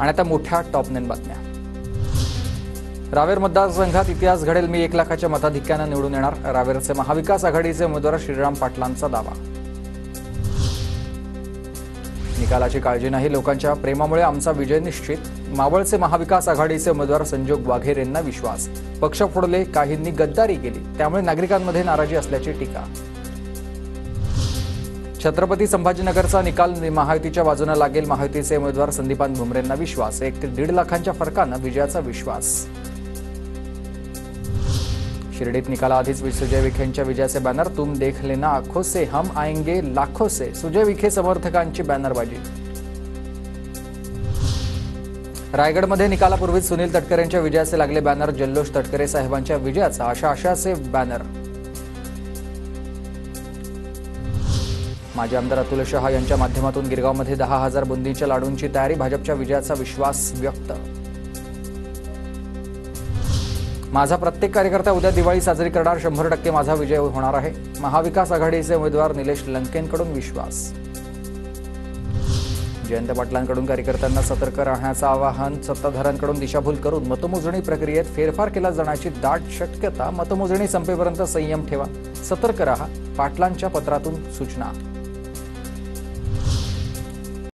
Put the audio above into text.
आणि आता मोठ्या टॉप 9 बातम्या। रावेर मतदारसंघात इतिहास घडेल, मी 1 लाखाच्या मताधिक्याने निवडून येणार, रावेरचे महाविकास आघाडीचे उमेदवार श्रीराम पाटलांचा दावा। निकालाची काळजी नाही, लोकांच्या प्रेमामुळे आमचा विजय निश्चित, मावळचे महाविकास आघाडीचे उमेदवार संजोग वाघेर यांना विश्वास। पक्ष फोडले, काहींनी गद्दारी केली, त्यामुळे नागरिकांमध्ये नाराजी असल्याची टीका। छत्रपती संभाजीनगरचा निकाल महायुतीच्या बाजूने लागेल, महायुतीचे उमेदवार संदीपान भुमरेंना विश्वास। 1 ते 1.5 लाखांच्या फरकाने विजयाचा विश्वास। शिर्डीत निकालाआधीच सुजय विखेंच्या विजयाचे बॅनर, तुम देख लेना आंखों से हम आएंगे लाखों से, सुजय विखे समर्थकांची बॅनरबाजी। रायगडमध्ये निकालापूर्वीच सुनील तटकरेंच्या विजयाचे लागले बॅनर, जल्लोष तटकरे साहेबांच्या विजयाचा आशाचे बॅनर। माजी आमदार अतुल शहा यांच्या माध्यमातून गिरगावमध्ये 10,000 बुंदीच्या लाडूंची तयारी, भाजपच्या विजयाचा विश्वास व्यक्त। माझा प्रत्येक कार्यकर्ता उद्या दिवाळी साजरी करणार, 100% माझा विजय होणार आहे, महाविकास आघाडीचे उमेदवार निलेश लंकेंकडून विश्वास। जयंत पाटलांकडून कार्यकर्त्यांना सतर्क राहण्याचं आवाहन, सत्ताधाऱ्यांकडून दिशाभूल करून मतमोजणी प्रक्रियेत फेरफार केला जाण्याची दाट शक्यता, मतमोजणी संपेपर्यंत संयम ठेवा, सतर्क राहा, पाटलांच्या पत्रातून सूचना।